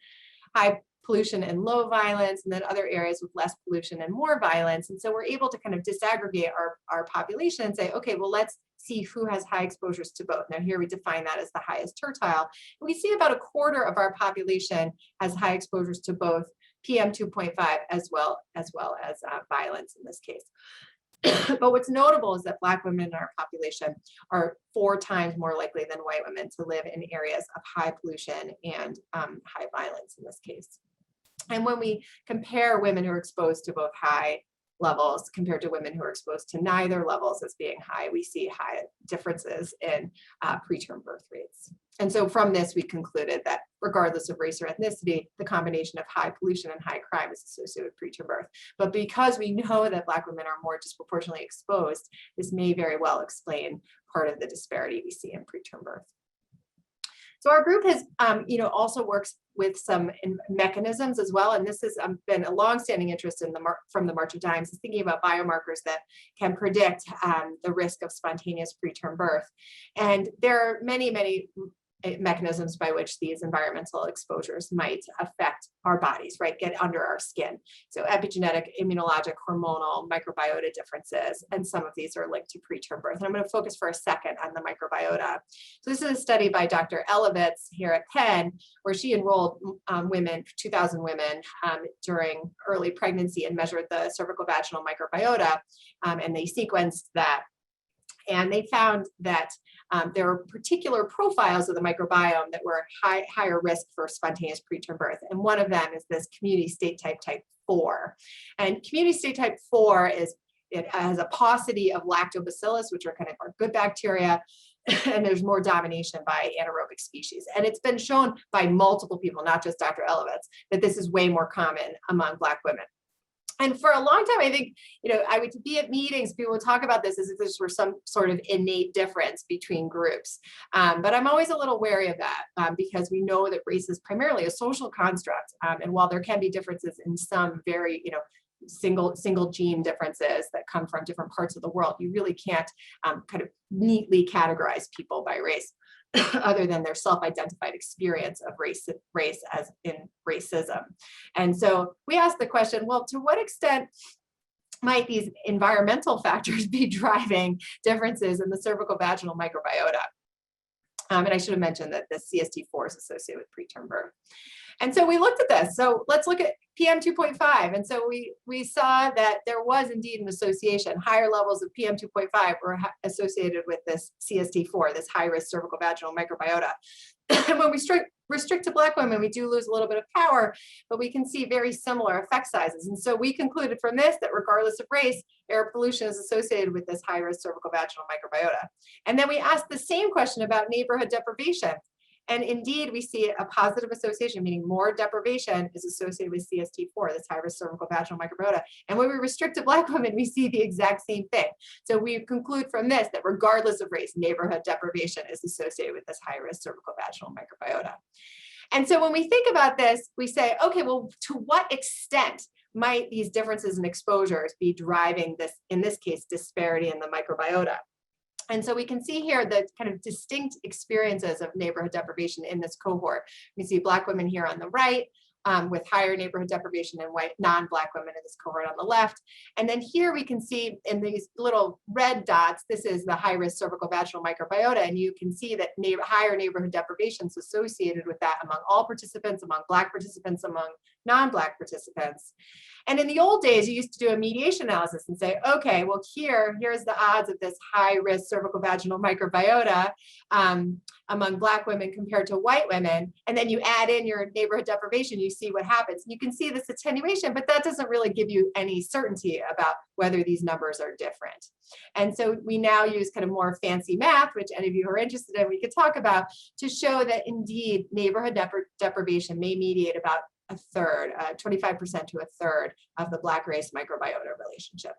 high pollution and low violence, and then other areas with less pollution and more violence. And so we're able to kind of disaggregate our population and say, okay, well, let's see who has high exposures to both. Now here we define that as the highest tertile. And we see about a quarter of our population has high exposures to both PM 2.5 as well as violence in this case. But what's notable is that Black women in our population are 4 times more likely than white women to live in areas of high pollution and high violence in this case. And when we compare women who are exposed to both high levels compared to women who are exposed to neither levels as being high, we see high differences in preterm birth rates. And so from this, we concluded that regardless of race or ethnicity, the combination of high pollution and high crime is associated with preterm birth. But because we know that Black women are more disproportionately exposed, this may very well explain part of the disparity we see in preterm birth. So our group has, also works with some mechanisms as well, and this has been a longstanding interest in from the March of Dimes, is thinking about biomarkers that can predict the risk of spontaneous preterm birth. And there are many, many mechanisms by which these environmental exposures might affect our bodies, right, get under our skin. So epigenetic, immunologic, hormonal, microbiota differences, and some of these are linked to preterm birth. And I'm going to focus for a second on the microbiota. So this is a study by Dr. Elovitz here at Penn, where she enrolled women, 2,000 women during early pregnancy and measured the cervical vaginal microbiota, and they sequenced that. And they found that there were particular profiles of the microbiome that were higher risk for spontaneous preterm birth. And one of them is this community state type 4. And community state type 4 it has a paucity of lactobacillus, which are kind of our good bacteria, and there's more domination by anaerobic species. And it's been shown by multiple people, not just Dr. Elovitz, that this is way more common among Black women. And for a long time, I think, I would be at meetings, people would talk about this as if this were some sort of innate difference between groups. But I'm always a little wary of that because we know that race is primarily a social construct. And while there can be differences in some very, single gene differences that come from different parts of the world, you really can't kind of neatly categorize people by race. Other than their self-identified experience of race as in racism. And so we asked the question, well, to what extent might these environmental factors be driving differences in the cervical vaginal microbiota? And I should have mentioned that the CST4 is associated with preterm birth. And so we looked at this. So let's look at PM 2.5. And so we saw that there was indeed an association. Higher levels of PM 2.5 were associated with this CST4, this high-risk cervical vaginal microbiota. And when we restrict to Black women, we do lose a little bit of power, but we can see very similar effect sizes. And so we concluded from this that regardless of race, air pollution is associated with this high-risk cervical vaginal microbiota. And then we asked the same question about neighborhood deprivation. And indeed, we see a positive association, meaning more deprivation is associated with CST4, this high-risk cervical vaginal microbiota. And when we restrict to Black women, we see the exact same thing. So we conclude from this that regardless of race, neighborhood deprivation is associated with this high-risk cervical vaginal microbiota. And so when we think about this, we say, okay, well, to what extent might these differences in exposures be driving this, in this case, disparity in the microbiota? And so we can see here the kind of distinct experiences of neighborhood deprivation in this cohort. We see Black women here on the right with higher neighborhood deprivation and white non-Black women in this cohort on the left. And then here we can see in these little red dots, this is the high-risk cervical vaginal microbiota. And you can see that higher neighborhood deprivation is associated with that among all participants, among Black participants, among non-Black participants. And in the old days, you used to do a mediation analysis and say, okay, well, here's the odds of this high-risk cervical vaginal microbiota among Black women compared to white women. And then you add in your neighborhood deprivation, you see what happens. You can see this attenuation, but that doesn't really give you any certainty about whether these numbers are different. And so we now use kind of more fancy math, which any of you who are interested in, we could talk about, to show that indeed neighborhood deprivation may mediate about a third, 25% to a third of the Black race microbiota relationship.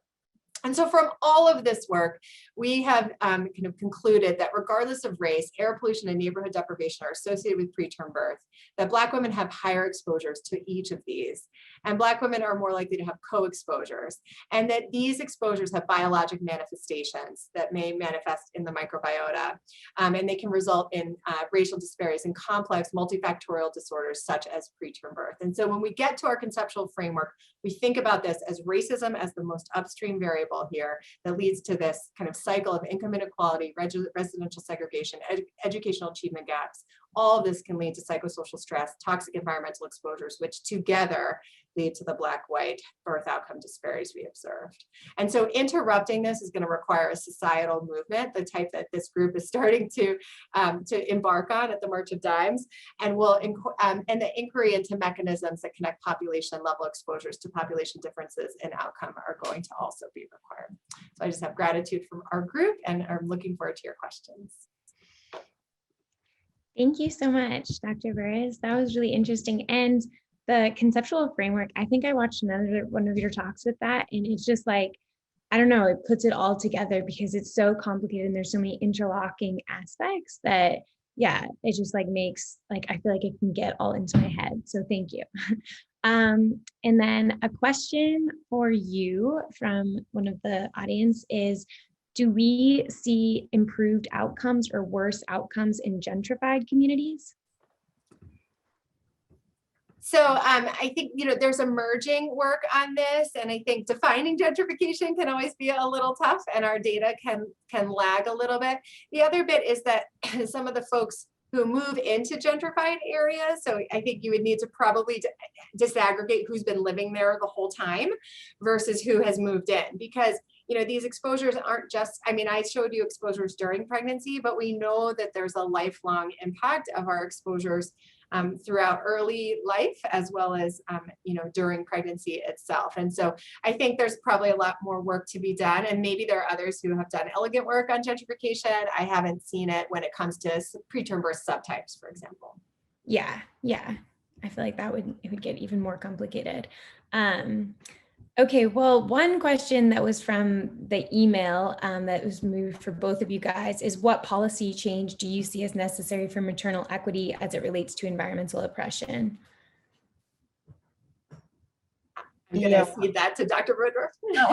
And so from all of this work, we have kind of concluded that regardless of race, air pollution and neighborhood deprivation are associated with preterm birth, that Black women have higher exposures to each of these, and Black women are more likely to have co-exposures, and that these exposures have biologic manifestations that may manifest in the microbiota, and they can result in racial disparities and complex multifactorial disorders such as preterm birth. And so when we get to our conceptual framework, we think about this as racism as the most upstream variable here that leads to this kind of cycle of income inequality, residential segregation, educational achievement gaps. All of this can lead to psychosocial stress, toxic environmental exposures, which together lead to the Black-white birth outcome disparities we observed. And so interrupting this is going to require a societal movement, the type that this group is starting to embark on at the March of Dimes, and and the inquiry into mechanisms that connect population level exposures to population differences in outcome are going to also be required. So I just have gratitude from our group and I'm looking forward to your questions. Thank you so much, Dr. Burris. That was really interesting. And the conceptual framework, I think I watched one of your talks with that, and it's just like, I don't know, it puts it all together because it's so complicated and there's so many interlocking aspects that, yeah, it just like makes, like, I feel like it can get all into my head. So thank you. And then a question for you from one of the audience is, do we see improved outcomes or worse outcomes in gentrified communities? So I think, there's emerging work on this, and I think defining gentrification can always be a little tough, and our data can lag a little bit. The other bit is that some of the folks who move into gentrified areas, so I think you would need to probably disaggregate who's been living there the whole time versus who has moved in, because these exposures aren't just, I showed you exposures during pregnancy, but we know that there's a lifelong impact of our exposures throughout early life, as well as, during pregnancy itself. And so I think there's probably a lot more work to be done. And maybe there are others who have done elegant work on gentrification. I haven't seen it when it comes to preterm birth subtypes, for example. Yeah. I feel like it would get even more complicated. Okay, well, one question that was from the email that was moved for both of you guys is, what policy change do you see as necessary for maternal equity as it relates to environmental oppression? I'm going to feed that to Dr. Woodruff.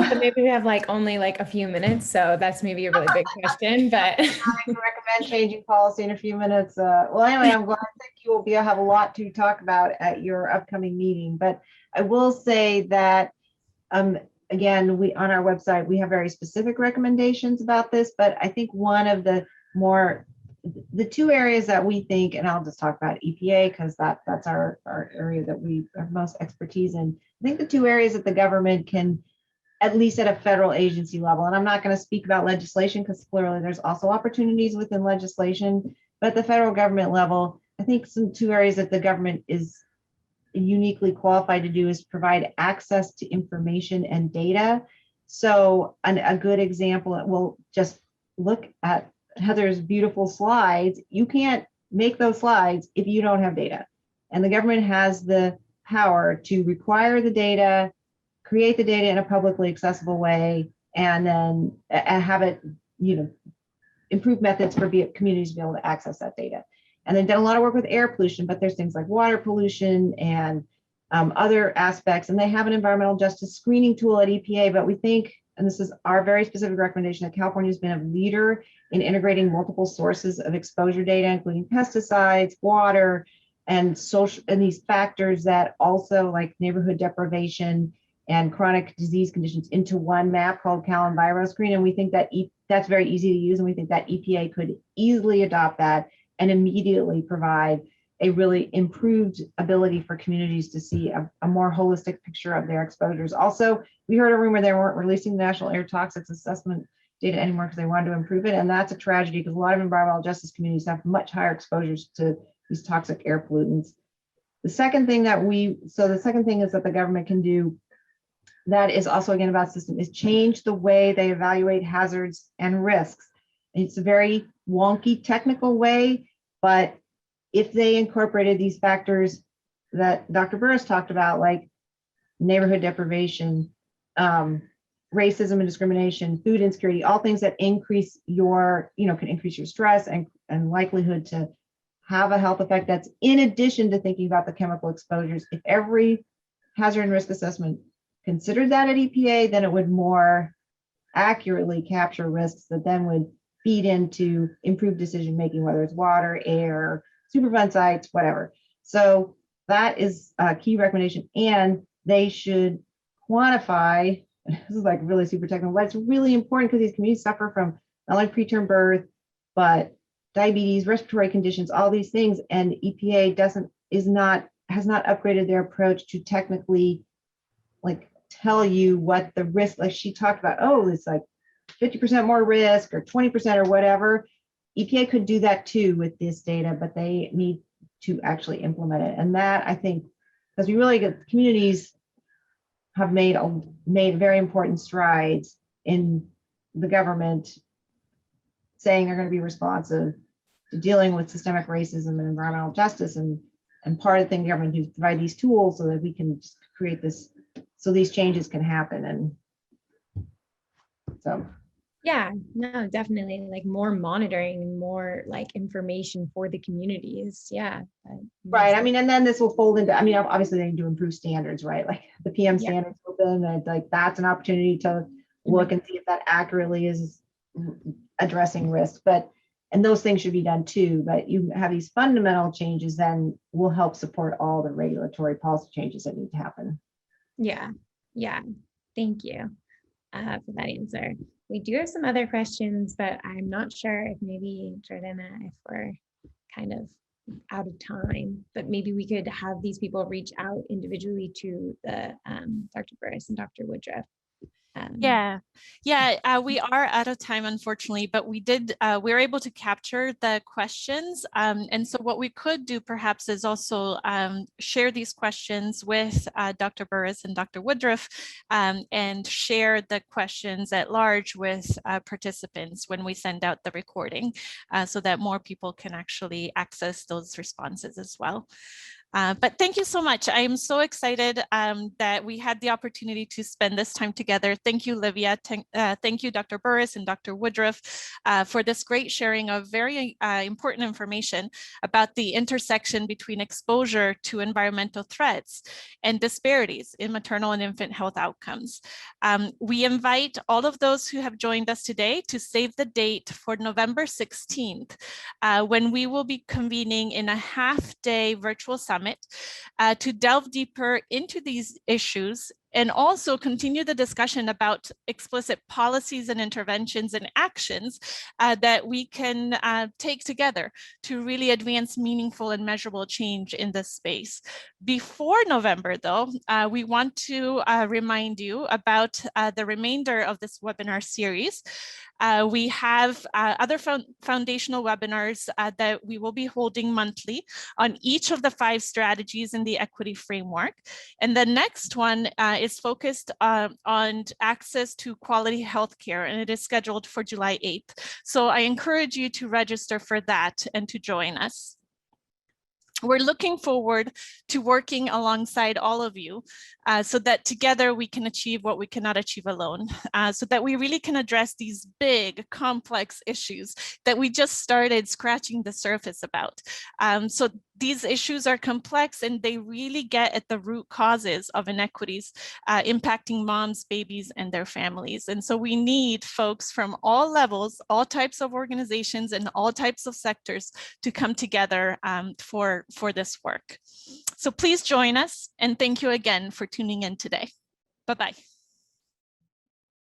So maybe we have only a few minutes, so that's maybe a really big question, but. I can recommend changing policy in a few minutes. Well, anyway, I'm glad that you will have a lot to talk about at your upcoming meeting, but I will say that again, on our website, we have very specific recommendations about this, but I think one of the two areas that we think, and I'll just talk about EPA because that's our area that we have most expertise in. I think the two areas that the government can, at least at a federal agency level, and I'm not going to speak about legislation because clearly there's also opportunities within legislation, but at the federal government level, I think some two areas that the government is uniquely qualified to do is provide access to information and data. So a good example, we'll just look at Heather's beautiful slides. You can't make those slides if you don't have data. And the government has the power to require the data, create the data in a publicly accessible way, and then have it, improve methods for communities to be able to access that data. And they've done a lot of work with air pollution, but there's things like water pollution and other aspects. And they have an environmental justice screening tool at EPA, but we think, and this is our very specific recommendation, that California has been a leader in integrating multiple sources of exposure data, including pesticides, water, and these factors that also, like neighborhood deprivation and chronic disease conditions, into one map called CalEnviroscreen. And we think that that's very easy to use. And we think that EPA could easily adopt that and immediately provide a really improved ability for communities to see a more holistic picture of their exposures. Also, we heard a rumor they weren't releasing the National Air Toxics Assessment data anymore because they wanted to improve it. And that's a tragedy because a lot of environmental justice communities have much higher exposures to these toxic air pollutants. The second thing is that the government can do that is also, again, about system, is change the way they evaluate hazards and risks. It's a very wonky technical way, but if they incorporated these factors that Dr. Burris talked about, like neighborhood deprivation, racism and discrimination, food insecurity, all things that increase your, can increase your stress and likelihood to have a health effect, that's in addition to thinking about the chemical exposures. If every hazard and risk assessment considered that at EPA, then it would more accurately capture risks that then would feed into improved decision making, whether it's water, air, Superfund sites, whatever. So that is a key recommendation. And they should quantify, this is like really super technical, but it's really important because these communities suffer from not only preterm birth, but diabetes, respiratory conditions, all these things. And EPA has not upgraded their approach to technically like tell you what the risk, like she talked about, oh, it's like 50% more risk or 20% or whatever. EPA could do that too with this data, but they need to actually implement it. And that, I think, because we really get communities have made very important strides in the government saying they're going to be responsive to dealing with systemic racism and environmental justice. And part of the thing the government needs to provide these tools so that we can just create this, so these changes can happen. And so. Yeah, no, definitely, like more monitoring and more like information for the communities. Yeah. Right. I mean, and then this will fold into, I mean, obviously they need to improve standards, right? Like the PM Yeah. standards open, and like that's an opportunity to look and see if that accurately is addressing risk. And those things should be done too. But you have these fundamental changes, then will help support all the regulatory policy changes that need to happen. Yeah. Yeah. Thank you for that answer. We do have some other questions, but I'm not sure if maybe, Jordana, if we're kind of out of time, but maybe we could have these people reach out individually to the Dr. Burris and Dr. Woodruff. We are out of time, unfortunately, but we were able to capture the questions. And so what we could do perhaps is also share these questions with Dr. Burris and Dr. Woodruff, and share the questions at large with participants when we send out the recording, so that more people can actually access those responses as well. But thank you so much. I am so excited that we had the opportunity to spend this time together. Thank you, Livia. Thank you, Dr. Burris and Dr. Woodruff, for this great sharing of very important information about the intersection between exposure to environmental threats and disparities in maternal and infant health outcomes. We invite all of those who have joined us today to save the date for November 16th, when we will be convening in a half-day virtual summit to delve deeper into these issues and also continue the discussion about explicit policies and interventions and actions that we can take together to really advance meaningful and measurable change in this space. Before November, though, we want to remind you about the remainder of this webinar series. We have other foundational webinars that we will be holding monthly on each of the 5 strategies in the equity framework. And the next one is focused on access to quality healthcare, and it is scheduled for July 8th. So I encourage you to register for that and to join us. We're looking forward to working alongside all of you so that together we can achieve what we cannot achieve alone, so that we really can address these big, complex issues that we just started scratching the surface about. So these issues are complex and they really get at the root causes of inequities impacting moms, babies, and their families. And so we need folks from all levels, all types of organizations, and all types of sectors to come together for this work. So please join us, and thank you again for tuning in today. Bye-bye.